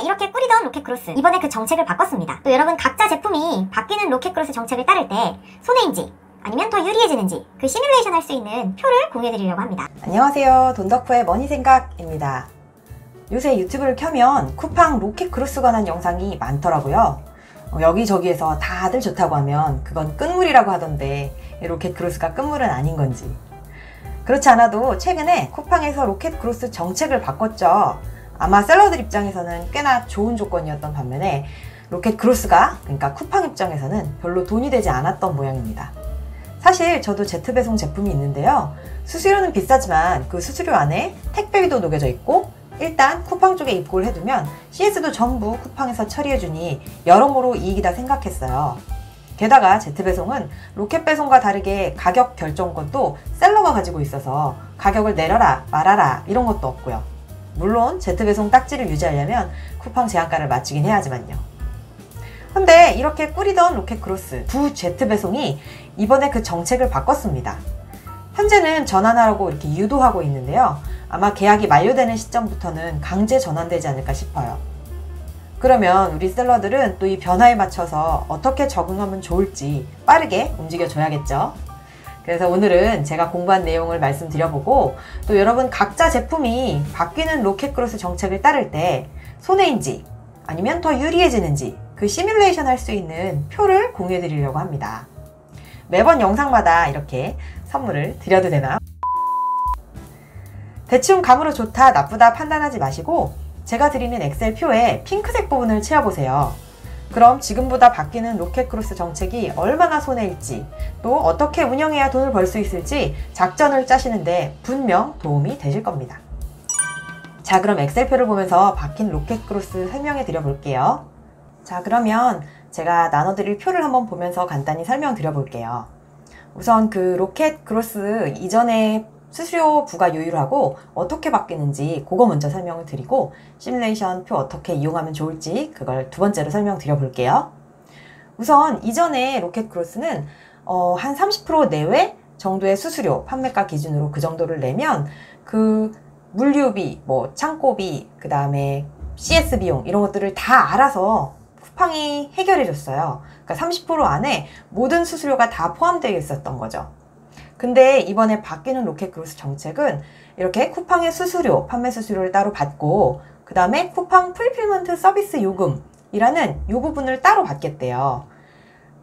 이렇게 꾸리던 로켓크로스, 이번에 그 정책을 바꿨습니다. 또 여러분, 각자 제품이 바뀌는 로켓크로스 정책을 따를 때 손해인지 아니면 더 유리해지는지 그 시뮬레이션 할 수 있는 표를 공유해드리려고 합니다. 안녕하세요, 돈덕후의 머니생각입니다. 요새 유튜브를 켜면 쿠팡 로켓크로스 관한 영상이 많더라고요. 여기저기에서 다들 좋다고 하면 그건 끝물이라고 하던데 로켓크로스가 끝물은 아닌 건지. 그렇지 않아도 최근에 쿠팡에서 로켓크로스 정책을 바꿨죠. 아마 셀러들 입장에서는 꽤나 좋은 조건이었던 반면에 로켓크로스가, 그러니까 쿠팡 입장에서는 별로 돈이 되지 않았던 모양입니다. 사실 저도 제트배송 제품이 있는데요. 수수료는 비싸지만 그 수수료 안에 택배비도 녹여져 있고, 일단 쿠팡 쪽에 입고를 해두면 CS도 전부 쿠팡에서 처리해주니 여러모로 이익이다 생각했어요. 게다가 제트배송은 로켓배송과 다르게 가격 결정권도 셀러가 가지고 있어서 가격을 내려라 말아라 이런 것도 없고요. 물론 제트배송 딱지를 유지하려면 쿠팡 제한가를 맞추긴 해야지만요. 근데 이렇게 꾸리던 로켓크로스 부 제트배송이 이번에 그 정책을 바꿨습니다. 현재는 전환하라고 이렇게 유도하고 있는데요. 아마 계약이 만료되는 시점부터는 강제 전환되지 않을까 싶어요. 그러면 우리 셀러들은 또 이 변화에 맞춰서 어떻게 적응하면 좋을지 빠르게 움직여줘야겠죠. 그래서 오늘은 제가 공부한 내용을 말씀드려보고, 또 여러분 각자 제품이 바뀌는 로켓크로스 정책을 따를 때 손해인지 아니면 더 유리해지는지 그 시뮬레이션 할 수 있는 표를 공유해 드리려고 합니다. 매번 영상마다 이렇게 선물을 드려도 되나? 대충 감으로 좋다 나쁘다 판단하지 마시고 제가 드리는 엑셀표에 핑크색 부분을 채워보세요. 그럼 지금보다 바뀌는 로켓크로스 정책이 얼마나 손해일지, 또 어떻게 운영해야 돈을 벌 수 있을지 작전을 짜시는데 분명 도움이 되실 겁니다. 자, 그럼 엑셀표를 보면서 바뀐 로켓크로스 설명해 드려 볼게요. 자, 그러면 제가 나눠드릴 표를 한번 보면서 간단히 설명드려 볼게요. 우선 그 로켓크로스 이전에 수수료 부과 요율하고 어떻게 바뀌는지 그거 먼저 설명을 드리고, 시뮬레이션 표 어떻게 이용하면 좋을지 그걸 두 번째로 설명드려 볼게요. 우선 이전에 로켓크로스는 한 30% 내외 정도의 수수료, 판매가 기준으로 그 정도를 내면 그 물류비, 뭐 창고비, 그 다음에 CS 비용 이런 것들을 다 알아서 쿠팡이 해결해 줬어요. 그러니까 30% 안에 모든 수수료가 다 포함되어 있었던 거죠. 근데 이번에 바뀌는 로켓크로스 정책은 이렇게 쿠팡의 수수료, 판매 수수료를 따로 받고, 그 다음에 쿠팡 풀필먼트 서비스 요금이라는 이 부분을 따로 받겠대요.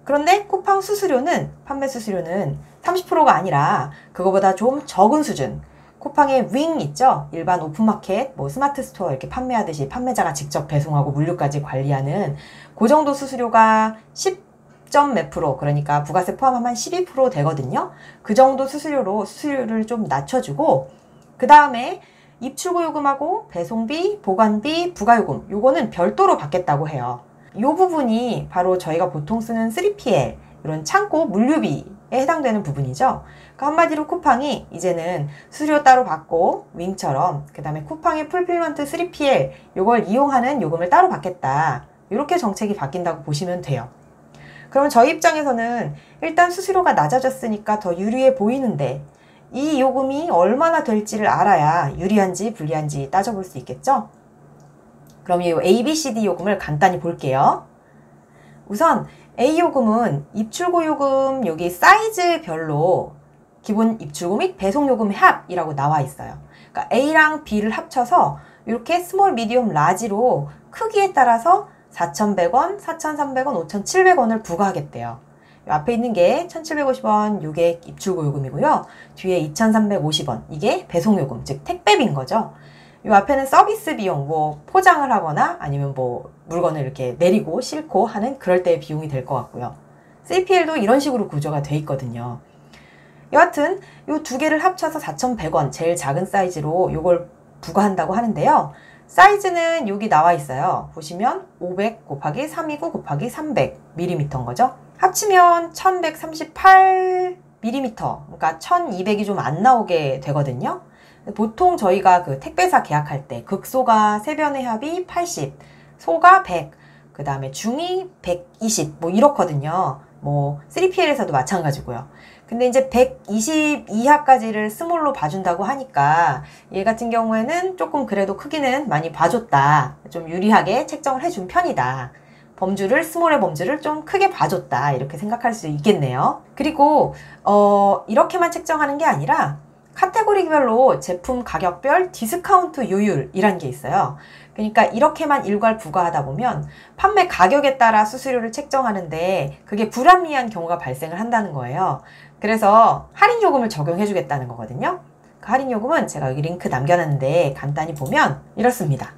그런데 쿠팡 수수료는, 판매 수수료는 30%가 아니라 그거보다 좀 적은 수준, 쿠팡의 윙 있죠? 일반 오픈마켓, 뭐 스마트 스토어 이렇게 판매하듯이 판매자가 직접 배송하고 물류까지 관리하는 그 정도 수수료가 10점 몇 프로, 그러니까 부가세 포함하면 12% 되거든요. 그 정도 수수료를 좀 낮춰주고, 그 다음에 입출고 요금하고 배송비, 보관비, 부가요금 요거는 별도로 받겠다고 해요. 이 부분이 바로 저희가 보통 쓰는 3PL, 이런 창고 물류비에 해당되는 부분이죠. 그러니까 한마디로 쿠팡이 이제는 수수료 따로 받고 윙처럼, 그 다음에 쿠팡의 풀필먼트 3PL 요걸 이용하는 요금을 따로 받겠다, 이렇게 정책이 바뀐다고 보시면 돼요. 그러면 저희 입장에서는 일단 수수료가 낮아졌으니까 더 유리해 보이는데 이 요금이 얼마나 될지를 알아야 유리한지 불리한지 따져볼 수 있겠죠? 그럼 이 ABCD 요금을 간단히 볼게요. 우선 A 요금은 입출고 요금, 여기 사이즈별로 기본 입출고 및 배송 요금의 합이라고 나와 있어요. 그러니까 A랑 B를 합쳐서 이렇게 스몰, 미디움, 라지로 크기에 따라서 4,100원, 4,300원, 5,700원을 부과하겠대요. 앞에 있는 게 1,750원, 이게 입출고 요금이고요. 뒤에 2,350원, 이게 배송 요금, 즉 택배비인 거죠. 이 앞에는 서비스 비용, 뭐 포장을 하거나 아니면 뭐 물건을 이렇게 내리고 싣고 하는 그럴 때의 비용이 될 것 같고요. 3PL도 이런 식으로 구조가 돼 있거든요. 여하튼 이 두 개를 합쳐서 4,100원, 제일 작은 사이즈로 이걸 부과한다고 하는데요. 사이즈는 여기 나와 있어요. 보시면 500 곱하기 329 곱하기 300mm인 거죠. 합치면 1138mm, 그러니까 1200이 좀 안 나오게 되거든요. 보통 저희가 그 택배사 계약할 때 극소가 세변의 합이 80, 소가 100, 그 다음에 중이 120, 뭐 이렇거든요. 뭐 3PL에서도 마찬가지고요. 근데 이제 120 이하까지를 스몰로 봐준다고 하니까 얘 같은 경우에는 조금 그래도 크기는 많이 봐줬다. 좀 유리하게 책정을 해준 편이다. 범주를, 스몰의 범주를 좀 크게 봐줬다. 이렇게 생각할 수 있겠네요. 그리고 이렇게만 책정하는 게 아니라 카테고리별로 제품 가격별 디스카운트 요율이란 게 있어요. 그러니까 이렇게만 일괄 부과하다 보면 판매 가격에 따라 수수료를 책정하는데 그게 불합리한 경우가 발생을 한다는 거예요. 그래서 할인 요금을 적용해 주겠다는 거거든요. 그 할인 요금은 제가 여기 링크 남겨놨는데 간단히 보면 이렇습니다.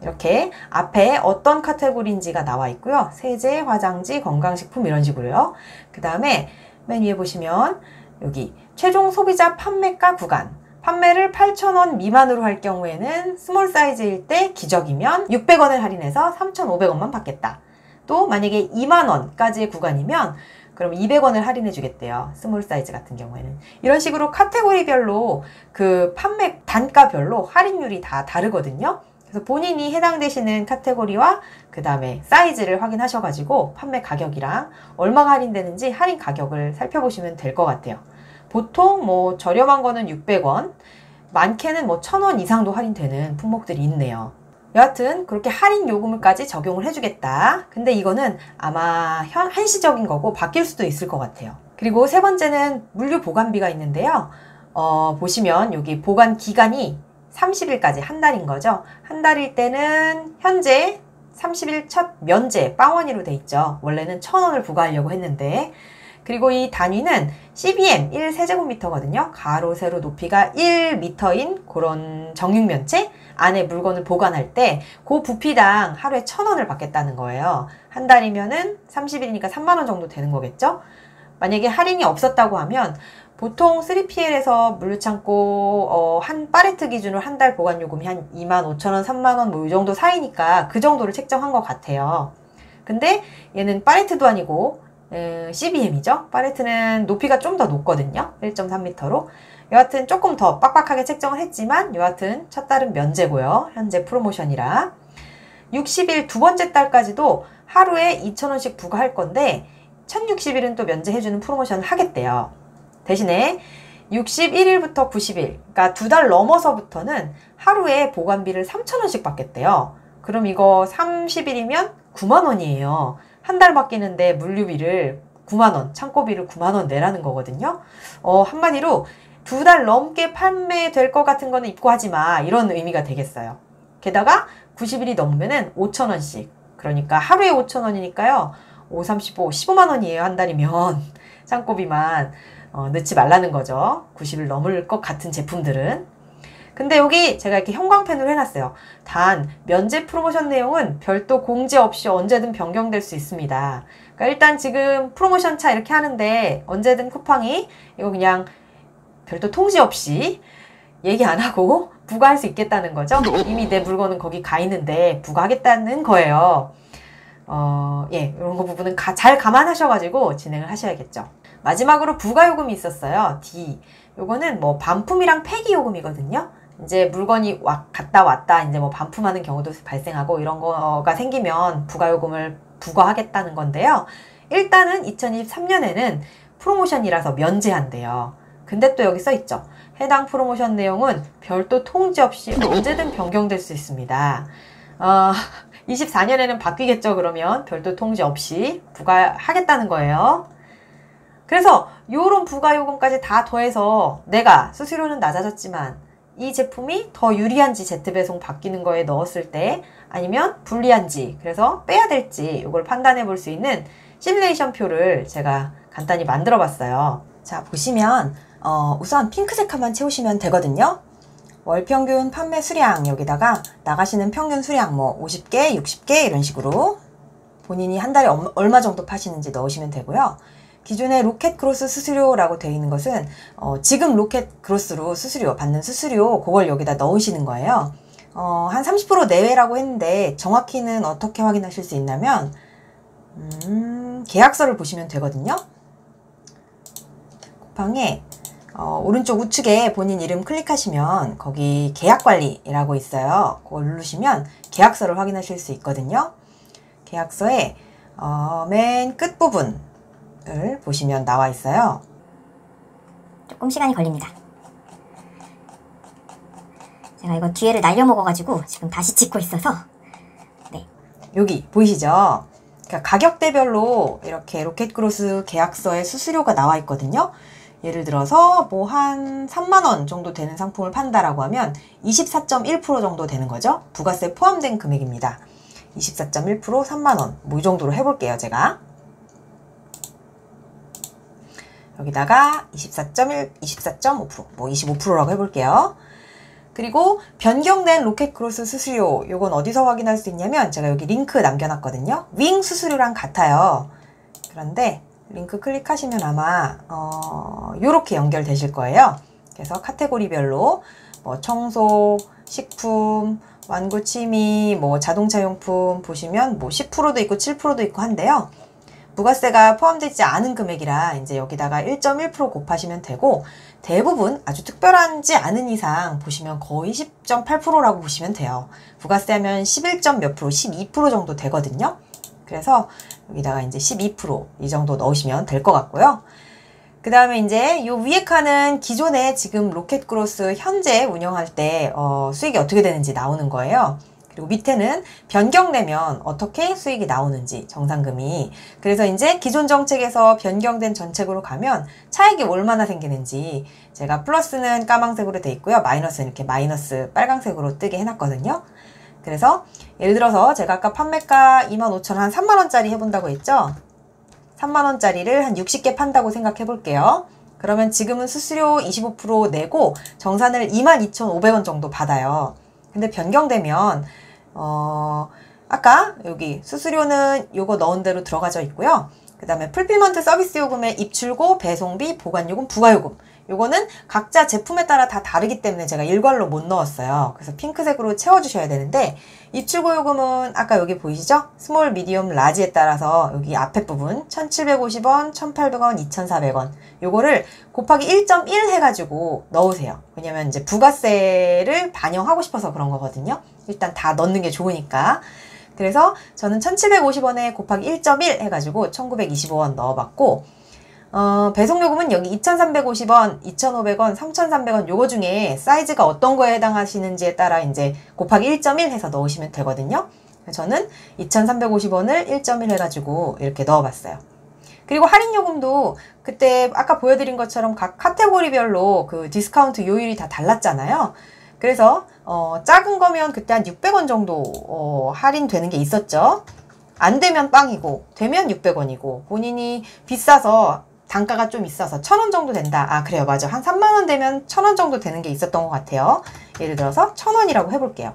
이렇게 앞에 어떤 카테고리인지가 나와 있고요. 세제, 화장지, 건강식품 이런 식으로요. 그 다음에 맨 위에 보시면 여기 최종 소비자 판매가 구간, 판매를 8,000원 미만으로 할 경우에는 스몰 사이즈일 때 기적이면 600원을 할인해서 3,500원만 받겠다. 또 만약에 2만원까지의 구간이면 그럼 200원을 할인해 주겠대요. 스몰 사이즈 같은 경우에는. 이런 식으로 카테고리별로 그 판매 단가별로 할인율이 다 다르거든요. 그래서 본인이 해당되시는 카테고리와 그 다음에 사이즈를 확인하셔가지고 판매 가격이랑 얼마가 할인되는지 할인 가격을 살펴보시면 될 것 같아요. 보통 뭐 저렴한 거는 600원, 많게는 뭐 1,000원 이상도 할인되는 품목들이 있네요. 여하튼 그렇게 할인 요금을까지 적용을 해주겠다. 근데 이거는 아마 한시적인 거고 바뀔 수도 있을 것 같아요. 그리고 세 번째는 물류 보관비가 있는데요. 보시면 여기 보관 기간이 30일까지 한 달인 거죠. 한 달일 때는 현재 30일 첫 면제 빵원이로 돼 있죠. 원래는 1,000원을 부과하려고 했는데 그리고 이 단위는 CBM 1세제곱미터거든요. 가로 세로 높이가 1m인 그런 정육면체 안에 물건을 보관할 때 그 부피당 하루에 1,000원을 받겠다는 거예요. 한 달이면은 30일이니까 3만 원 정도 되는 거겠죠. 만약에 할인이 없었다고 하면 보통 3PL에서 물류창고 한 팔레트 기준으로 한 달 보관 요금이 한 25,000원, 3만 원 뭐 이 정도 사이니까 그 정도를 책정한 것 같아요. 근데 얘는 팔레트도 아니고 CBM이죠. 팔레트는 높이가 좀 더 높거든요. 1.3m로. 여하튼 조금 더 빡빡하게 책정을 했지만 여하튼 첫 달은 면제고요. 현재 프로모션이라. 60일 두 번째 달까지도 하루에 2,000원씩 부과할 건데 1,060일은 또 면제해주는 프로모션을 하겠대요. 대신에 61일부터 90일, 그러니까 두 달 넘어서부터는 하루에 보관비를 3,000원씩 받겠대요. 그럼 이거 30일이면 9만 원이에요. 한 달 바뀌는데 물류비를 9만 원, 창고비를 9만 원 내라는 거거든요. 한마디로 두 달 넘게 판매될 것 같은 거는 입고하지 마. 이런 의미가 되겠어요. 게다가 90일이 넘으면은 5,000원씩. 그러니까 하루에 5,000원이니까요. 5, 35, 15만 원이에요. 한 달이면. 창고비만 넣지 말라는 거죠. 90일 넘을 것 같은 제품들은. 근데 여기 제가 이렇게 형광펜으로 해놨어요. 단 면제 프로모션 내용은 별도 공지 없이 언제든 변경될 수 있습니다. 그러니까 일단 지금 프로모션 차 이렇게 하는데 언제든 쿠팡이 이거 그냥 별도 통지 없이 얘기 안 하고 부과할 수 있겠다는 거죠. 이미 내 물건은 거기 가 있는데 부과하겠다는 거예요. 이런 거 부분은 잘 감안하셔가지고 진행을 하셔야겠죠. 마지막으로 부가요금이 있었어요. D. 요거는 뭐 반품이랑 폐기 요금이거든요. 이제 물건이 갔다 왔다 이제 뭐 반품하는 경우도 발생하고 이런 거가 생기면 부가요금을 부과하겠다는 건데요. 일단은 2023년에는 프로모션이라서 면제한대요. 근데 또 여기 써 있죠. 해당 프로모션 내용은 별도 통지 없이 언제든 변경될 수 있습니다. 24년에는 바뀌겠죠. 그러면 별도 통지 없이 부과하겠다는 거예요. 그래서 요런 부가요금까지 다 더해서 내가 수수료는 낮아졌지만 이 제품이 더 유리한지 제트배송 바뀌는 거에 넣었을 때 아니면 불리한지 그래서 빼야 될지 이걸 판단해 볼 수 있는 시뮬레이션 표를 제가 간단히 만들어 봤어요. 자 보시면 우선 핑크색 한번 채우시면 되거든요. 월평균 판매 수량 여기다가 나가시는 평균 수량 뭐 50개, 60개 이런 식으로 본인이 한 달에 얼마 정도 파시는지 넣으시면 되고요. 기존의 로켓크로스 수수료라고 되어 있는 것은 지금 로켓크로스로 받는 수수료 그걸 여기다 넣으시는 거예요. 한 30% 내외라고 했는데 정확히는 어떻게 확인하실 수 있냐면 계약서를 보시면 되거든요. 쿠팡에 오른쪽 우측에 본인 이름 클릭하시면 거기 계약관리라고 있어요. 그걸 누르시면 계약서를 확인하실 수 있거든요. 계약서에 맨 끝부분을 보시면 나와 있어요. 조금 시간이 걸립니다. 제가 이거 뒤에를 날려먹어가지고 지금 다시 찍고 있어서. 네. 여기 보이시죠? 그러니까 가격대별로 이렇게 로켓크로스 계약서에 수수료가 나와 있거든요. 예를 들어서 뭐 한 3만원 정도 되는 상품을 판다라고 하면 24.1% 정도 되는 거죠. 부가세 포함된 금액입니다. 24.1% 3만원 뭐 이 정도로 해볼게요. 제가 여기다가 24.1, 24.5% 뭐 25%라고 해볼게요. 그리고 변경된 로켓크로스 수수료 요건 어디서 확인할 수 있냐면 제가 여기 링크 남겨놨거든요. 윙 수수료랑 같아요. 그런데 링크 클릭하시면 아마 요렇게 연결되실 거예요. 그래서 카테고리별로 뭐 청소, 식품, 완구 취미, 뭐 자동차 용품 보시면 뭐 10%도 있고 7%도 있고 한데요. 부가세가 포함되지 않은 금액이라 이제 여기다가 1.1% 곱하시면 되고 대부분 아주 특별하지 않은 이상 보시면 거의 10.8%라고 보시면 돼요. 부가세 하면 11점 몇 프로, 12% 정도 되거든요. 그래서 여기다가 이제 12% 이 정도 넣으시면 될 것 같고요. 그 다음에 이제 요 위에 칸은 기존에 지금 로켓크로스 현재 운영할 때 수익이 어떻게 되는지 나오는 거예요. 그리고 밑에는 변경되면 어떻게 수익이 나오는지 정산금이. 그래서 이제 기존 정책에서 변경된 정책으로 가면 차익이 얼마나 생기는지 제가 플러스는 까망색으로 돼 있고요. 마이너스는 이렇게 마이너스 빨강색으로 뜨게 해놨거든요. 그래서 예를 들어서 제가 아까 판매가 25,000원 한 3만원짜리 해본다고 했죠. 3만원짜리를 한 60개 판다고 생각해 볼게요. 그러면 지금은 수수료 25% 내고 정산을 22,500원 정도 받아요. 근데 변경되면 아까 여기 수수료는 요거 넣은 대로 들어가져 있고요. 그 다음에 풀필먼트 서비스 요금의 입출고, 배송비, 보관요금, 부가요금 요거는 각자 제품에 따라 다 다르기 때문에 제가 일괄로 못 넣었어요. 그래서 핑크색으로 채워주셔야 되는데 입출고 요금은 아까 여기 보이시죠? 스몰, 미디엄, 라지에 따라서 여기 앞에 부분 1,750원, 1,800원, 2,400원 요거를 곱하기 1.1 해가지고 넣으세요. 왜냐면 이제 부가세를 반영하고 싶어서 그런 거거든요. 일단 다 넣는 게 좋으니까. 그래서 저는 1,750원에 곱하기 1.1 해가지고 1,925원 넣어봤고 배송요금은 여기 2,350원, 2,500원, 3,300원 요거 중에 사이즈가 어떤 거에 해당하시는지에 따라 이제 곱하기 1.1 해서 넣으시면 되거든요. 저는 2,350원을 1.1 해가지고 이렇게 넣어봤어요. 그리고 할인요금도 그때 아까 보여드린 것처럼 각 카테고리별로 그 디스카운트 요율이 다 달랐잖아요. 그래서 작은 거면 그때 한 600원 정도 할인되는 게 있었죠. 안 되면 빵이고 되면 600원이고 본인이 비싸서 단가가 좀 있어서 1,000원 정도 된다. 아 그래요. 맞아. 한 3만원 되면 1,000원 정도 되는 게 있었던 것 같아요. 예를 들어서 1,000원이라고 해볼게요.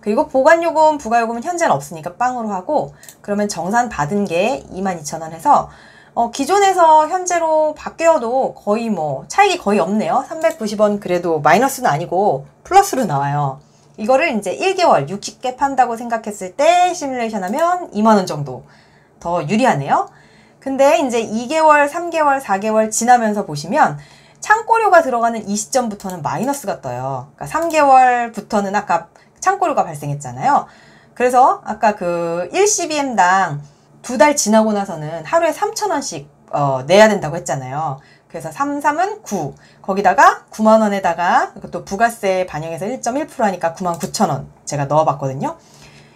그리고 보관요금, 부가요금은 현재는 없으니까 빵으로 하고 그러면 정산 받은 게 22,000원 해서 기존에서 현재로 바뀌어도 거의 뭐 차익이 거의 없네요. 390원 그래도 마이너스는 아니고 플러스로 나와요. 이거를 이제 1개월 60개 판다고 생각했을 때 시뮬레이션 하면 2만원 정도 더 유리하네요. 근데 이제 2개월, 3개월, 4개월 지나면서 보시면 창고료가 들어가는 이 시점부터는 마이너스가 떠요. 그러니까 3개월부터는 아까 창고료가 발생했잖아요. 그래서 아까 그 1CBM당 2달 지나고 나서는 하루에 3,000원씩 내야 된다고 했잖아요. 그래서 3, 3은 9. 거기다가 9만원에다가 또 부가세 반영해서 1.1% 하니까 99,000원 제가 넣어봤거든요.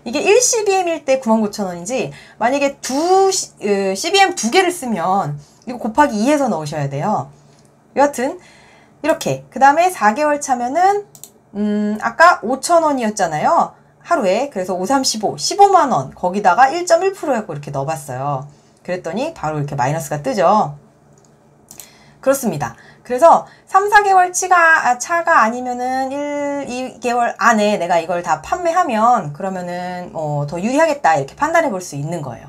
이게 1CBM일 때 99,000원이지 만약에 CBM 2개를 쓰면 이거 곱하기 2해서 넣으셔야 돼요. 여하튼 이렇게 그 다음에 4개월 차면은 아까 5,000원이었잖아요. 하루에. 그래서 5, 3, 15, 15만원 거기다가 1.1% 해갖고 이렇게 넣어봤어요. 그랬더니 바로 이렇게 마이너스가 뜨죠. 그렇습니다. 그래서 3, 4개월 차가 아니면은 1, 2개월 안에 내가 이걸 다 판매하면 그러면은 더 유리하겠다 이렇게 판단해 볼 수 있는 거예요.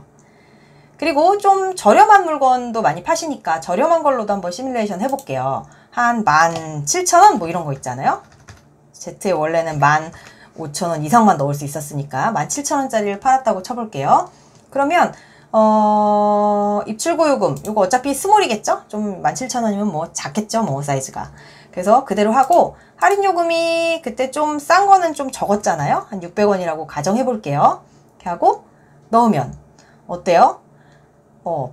그리고 좀 저렴한 물건도 많이 파시니까 저렴한 걸로도 한번 시뮬레이션 해볼게요. 한 17,000원 뭐 이런 거 있잖아요. Z에 원래는 15,000원 이상만 넣을 수 있었으니까 17,000원짜리를 팔았다고 쳐볼게요. 그러면 입출고 요금 이거 어차피 스몰이겠죠? 좀 17,000원이면 뭐 작겠죠? 뭐 사이즈가. 그래서 그대로 하고 할인 요금이 그때 좀 싼 거는 좀 적었잖아요. 한 600원이라고 가정해 볼게요. 이렇게 하고 넣으면 어때요?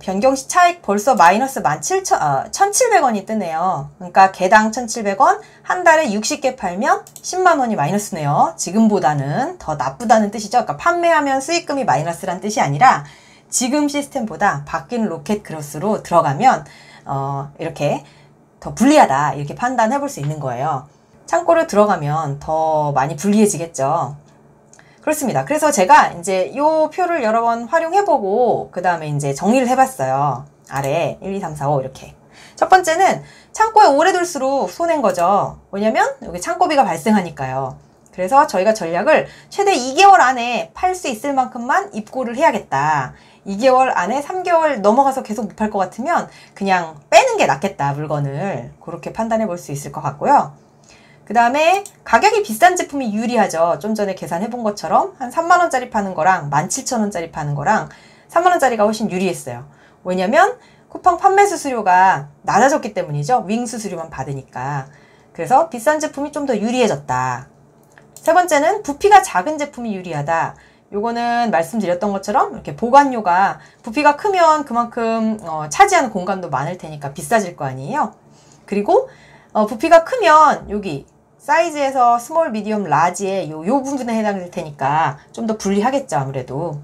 변경시 차익 벌써 마이너스 1,700원이 뜨네요. 그러니까 개당 1,700원, 한 달에 60개 팔면 10만원이 마이너스네요. 지금보다는 더 나쁘다는 뜻이죠. 그러니까 판매하면 수익금이 마이너스란 뜻이 아니라 지금 시스템보다 바뀐 로켓 그로스로 들어가면 이렇게 더 불리하다 이렇게 판단해 볼 수 있는 거예요. 창고로 들어가면 더 많이 불리해지겠죠. 그렇습니다. 그래서 제가 이제 이 표를 여러 번 활용해보고 그 다음에 이제 정리를 해봤어요. 아래 1, 2, 3, 4, 5 이렇게. 첫 번째는 창고에 오래 둘수록 손해인 거죠. 왜냐면 여기 창고비가 발생하니까요. 그래서 저희가 전략을 최대 2개월 안에 팔 수 있을 만큼만 입고를 해야겠다. 2개월 안에 3개월 넘어가서 계속 못 팔 것 같으면 그냥 빼는 게 낫겠다, 물건을. 그렇게 판단해 볼 수 있을 것 같고요. 그 다음에 가격이 비싼 제품이 유리하죠. 좀 전에 계산해 본 것처럼 한 3만원짜리 파는 거랑 17,000원짜리 파는 거랑 3만원짜리가 훨씬 유리했어요. 왜냐면 쿠팡 판매 수수료가 낮아졌기 때문이죠. 윙 수수료만 받으니까. 그래서 비싼 제품이 좀 더 유리해졌다. 세 번째는 부피가 작은 제품이 유리하다. 요거는 말씀드렸던 것처럼 이렇게 보관료가 부피가 크면 그만큼 차지하는 공간도 많을 테니까 비싸질 거 아니에요. 그리고 부피가 크면 여기 사이즈에서 스몰, 미디엄, 라지의 요 부분에 해당될 테니까 좀 더 불리하겠죠, 아무래도.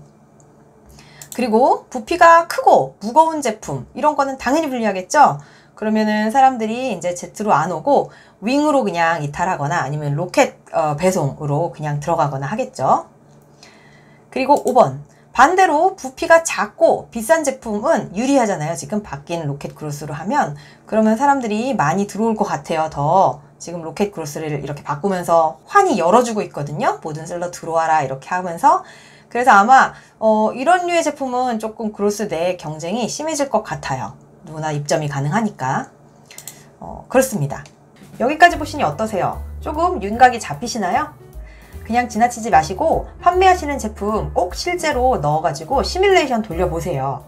그리고 부피가 크고 무거운 제품 이런 거는 당연히 불리하겠죠. 그러면은 사람들이 이제 Z로 안 오고 윙으로 그냥 이탈하거나 아니면 로켓 배송으로 그냥 들어가거나 하겠죠. 그리고 5번. 반대로 부피가 작고 비싼 제품은 유리하잖아요. 지금 바뀐 로켓 크로스로 하면. 그러면 사람들이 많이 들어올 것 같아요. 더 지금 로켓 크로스를 이렇게 바꾸면서 환히 열어주고 있거든요. 모든 셀러 들어와라 이렇게 하면서. 그래서 아마 이런 류의 제품은 조금 크로스 내 경쟁이 심해질 것 같아요. 누구나 입점이 가능하니까. 그렇습니다. 여기까지 보시니 어떠세요? 조금 윤곽이 잡히시나요? 그냥 지나치지 마시고 판매하시는 제품 꼭 실제로 넣어가지고 시뮬레이션 돌려보세요.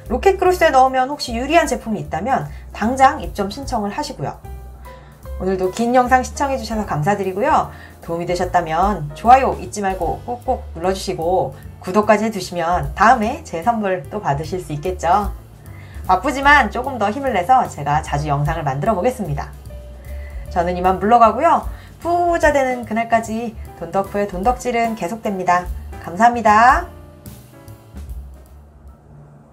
로켓 크로스에 넣으면 혹시 유리한 제품이 있다면 당장 입점 신청을 하시고요. 오늘도 긴 영상 시청해주셔서 감사드리고요. 도움이 되셨다면 좋아요 잊지 말고 꼭꼭 눌러주시고 구독까지 해두시면 다음에 제 선물 또 받으실 수 있겠죠. 바쁘지만 조금 더 힘을 내서 제가 자주 영상을 만들어 보겠습니다. 저는 이만 물러가고요. 부자 되는 그날까지 돈덕후의 돈덕질은 계속됩니다. 감사합니다.